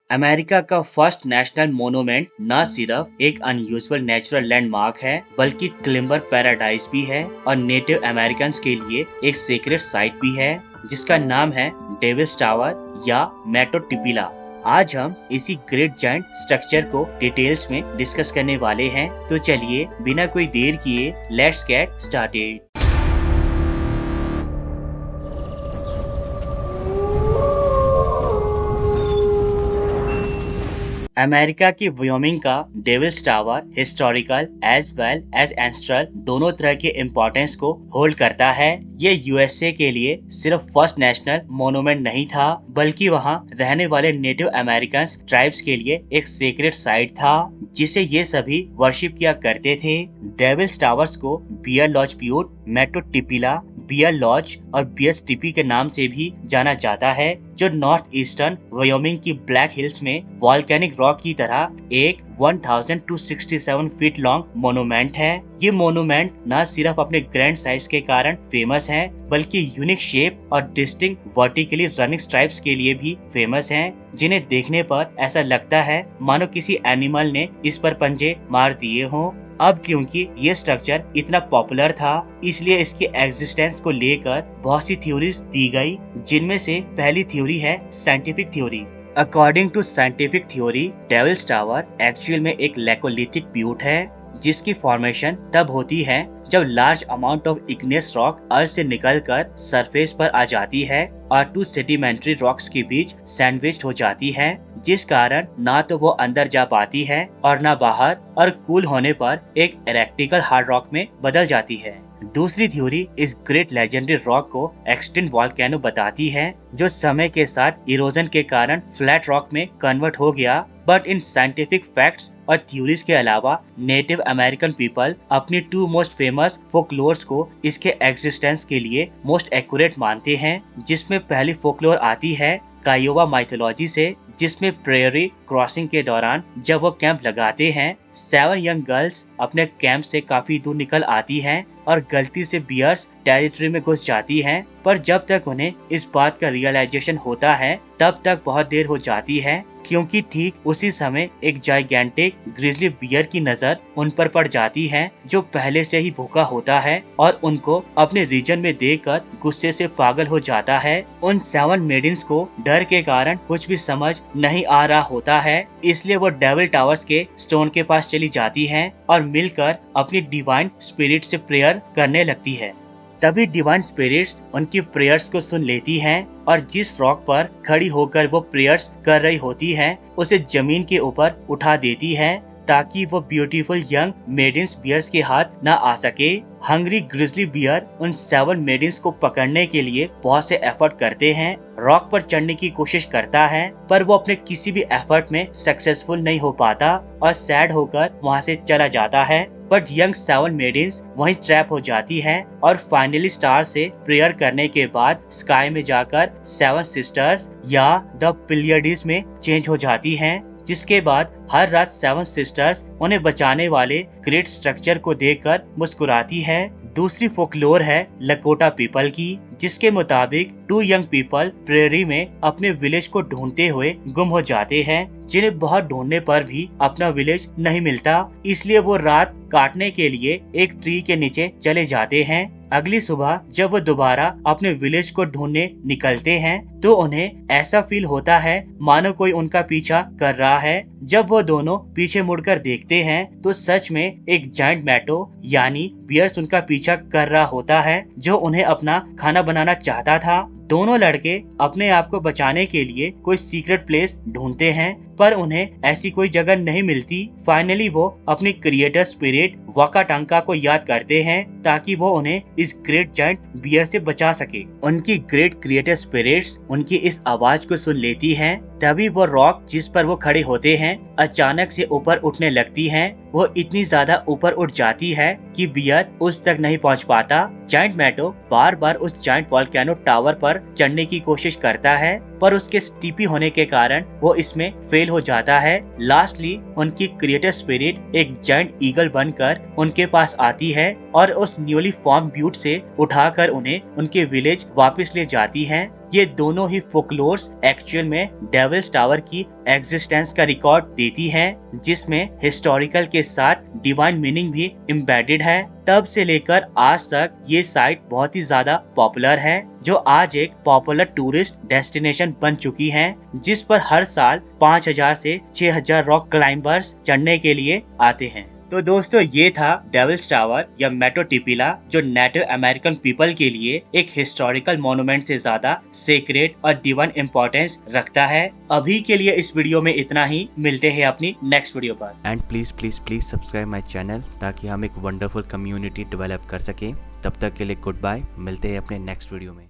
America का first national monument न सिर्फ एक अनयूजुअल नेचुरल लैंडमार्क है बल्कि क्लिम्बर पैराडाइज भी है और नेटिव अमेरिकन के लिए एक सीक्रेट साइट भी है जिसका नाम है डेविल्स टावर या मेटोटिपिला। आज हम इसी ग्रेट जायंट स्ट्रक्चर को डिटेल्स में डिस्कस करने वाले हैं, तो चलिए बिना कोई देर किए लेट्स गेट स्टार्टेड। अमेरिका की वायोमिंग का Devils Tower historical as well as ancestral दोनों तरह के इम्पोर्टेंस को होल्ड करता है। ये यूएसए के लिए सिर्फ फर्स्ट नेशनल मोनूमेंट नहीं था बल्कि वहाँ रहने वाले नेटिव अमेरिकन ट्राइब्स के लिए एक सीक्रेट साइट था जिसे ये सभी वर्शिप किया करते थे। डेविल्स टावर्स को bear lodge butte, Matotipila, bear lodge और बियर्स टिपी के नाम से भी जाना जाता है, जो नॉर्थ ईस्टर्न वायोमिंग की ब्लैक हिल्स में वॉल्केनिक रॉक की तरह एक 1267 फीट लॉन्ग मोनूमेंट है। ये मोनूमेंट न सिर्फ अपने ग्रैंड साइज के कारण फेमस है बल्कि यूनिक शेप और डिस्टिंक्ट वर्टिकली रनिंग स्ट्राइप्स के लिए भी फेमस हैं, जिन्हें देखने पर ऐसा लगता है मानो किसी एनिमल ने इस पर पंजे मार दिए हों। अब क्योंकि ये स्ट्रक्चर इतना पॉपुलर था इसलिए इसके एग्जिस्टेंस को लेकर बहुत सी थ्योरीज दी गई, जिनमें से पहली थ्योरी है scientific theory. According to scientific theory, Devils Tower actual में एक लेकोलिथिक ब्यूट है जिसकी फॉर्मेशन तब होती है जब large amount of igneous rock earth से निकलकर सरफेस पर आ जाती है और टू सेडिमेंट्री रॉक्स के बीच सैंडविच्ड हो जाती है, जिस कारण ना तो वो अंदर जा पाती है और ना बाहर, और कूल होने पर एक इरेक्टिकल हार्ड रॉक में बदल जाती है। दूसरी थ्योरी इस ग्रेट लेजेंडरी रॉक को एक्सटिंक्ट वोल्केनो बताती है जो समय के साथ इरोजन के कारण फ्लैट रॉक में कन्वर्ट हो गया। बट इन साइंटिफिक फैक्ट्स और थ्योरीज के अलावा नेटिव अमेरिकन पीपल अपनी टू मोस्ट फेमस फोकलोर्स को इसके एग्जिस्टेंस के लिए मोस्ट एक्यूरेट मानते हैं, जिसमें पहली फोकलोर आती है कायोवा माइथोलॉजी से, जिसमें प्रेयरी क्रॉसिंग के दौरान जब वो कैंप लगाते हैं 7 यंग गर्ल्स अपने कैंप से काफी दूर निकल आती हैं और गलती से बियर्स टेरिटरी में घुस जाती हैं, पर जब तक उन्हें इस बात का रियलाइजेशन होता है तब तक बहुत देर हो जाती है, क्योंकि ठीक उसी समय एक जाइगेंटिक ग्रिजली बियर की नजर उन पर पड़ जाती है जो पहले से ही भूखा होता है और उनको अपने रीजन में देखकर गुस्से से पागल हो जाता है। उन 7 मेडिन्स को डर के कारण कुछ भी समझ नहीं आ रहा होता है, इसलिए वो डेविल टावर्स के स्टोन के पास चली जाती हैं और मिलकर अपनी डिवाइन स्पिरिट से प्रेयर करने लगती है। तभी डिवाइन स्पिरिट्स उनकी प्रेयर्स को सुन लेती हैं और जिस रॉक पर खड़ी होकर वो प्रेयर्स कर रही होती हैं उसे जमीन के ऊपर उठा देती है ताकि वो ब्यूटीफुल यंग मेडिन्स बियर्स के हाथ न आ सके। हंग्री ग्रिजली बियर उन 7 मेडिन्स को पकड़ने के लिए बहुत से एफर्ट करते हैं, रॉक पर चढ़ने की कोशिश करता है, पर वो अपने किसी भी एफर्ट में सक्सेसफुल नहीं हो पाता और सैड होकर वहाँ से चला जाता है। बट यंग 7 मेडिन्स वहीं ट्रैप हो जाती हैं और फाइनली स्टार से प्रेयर करने के बाद स्काई में जाकर 7 सिस्टर्स या द प्लेयडीज में चेंज हो जाती हैं, जिसके बाद हर रात 7 सिस्टर्स उन्हें बचाने वाले ग्रेट स्ट्रक्चर को देखकर मुस्कुराती है। दूसरी फोकलोर है लकोटा पीपल की, जिसके मुताबिक 2 यंग पीपल प्रेरी में अपने विलेज को ढूंढते हुए गुम हो जाते हैं, जिन्हें बहुत ढूंढने पर भी अपना विलेज नहीं मिलता, इसलिए वो रात काटने के लिए एक ट्री के नीचे चले जाते हैं। अगली सुबह जब वो दोबारा अपने विलेज को ढूंढने निकलते हैं तो उन्हें ऐसा फील होता है मानो कोई उनका पीछा कर रहा है। जब वो दोनों पीछे मुड़कर देखते हैं तो सच में एक जायंट मैटो यानी बियर्स उनका पीछा कर रहा होता है जो उन्हें अपना खाना बनाना चाहता था। दोनों लड़के अपने आप को बचाने के लिए कोई सीक्रेट प्लेस ढूंढते हैं पर उन्हें ऐसी कोई जगह नहीं मिलती। फाइनली वो अपनी क्रिएटर स्पिरिट वाकाटांका को याद करते हैं ताकि वो उन्हें इस ग्रेट जायंट बियर से बचा सके। उनकी ग्रेट क्रिएटर स्पिरिट्स उनकी इस आवाज को सुन लेती हैं, तभी वो रॉक जिस पर वो खड़े होते हैं अचानक से ऊपर उठने लगती हैं। वो इतनी ज्यादा ऊपर उठ जाती है कि बियर उस तक नहीं पहुंच पाता। जायंट मैटो बार बार उस जायंट वोल्केनो टावर पर चढ़ने की कोशिश करता है पर उसके स्टीपी होने के कारण वो इसमें फेल हो जाता है। लास्टली उनकी क्रिएटर स्पिरिट एक जायंट ईगल बनकर उनके पास आती है और उस न्यूली फॉर्म ब्यूट से उठाकर उन्हें उनके विलेज वापस ले जाती है। ये दोनों ही फोकलोर्स एक्चुअल में डेविल्स टावर की एग्जिस्टेंस का रिकॉर्ड देती हैं, जिसमें हिस्टोरिकल के साथ डिवाइन मीनिंग भी एम्बेडेड है। तब से लेकर आज तक ये साइट बहुत ही ज्यादा पॉपुलर है, जो आज एक पॉपुलर टूरिस्ट डेस्टिनेशन बन चुकी है, जिस पर हर साल 5000 से 6000 रॉक क्लाइंबर्स चढ़ने के लिए आते हैं। तो दोस्तों, ये था डेविल्स टावर या मेटो टिपिला, जो नेटिव अमेरिकन पीपल के लिए एक हिस्टोरिकल मॉन्यूमेंट से ज्यादा सेक्रेट और डिवाइन इम्पोर्टेंस रखता है। अभी के लिए इस वीडियो में इतना ही, मिलते हैं अपनी नेक्स्ट वीडियो पर। And please please please subscribe my channel, ताकि हम एक वंडरफुल कम्युनिटी डेवलप कर सकें। तब तक के लिए गुड बाय, मिलते हैं अपने नेक्स्ट वीडियो में।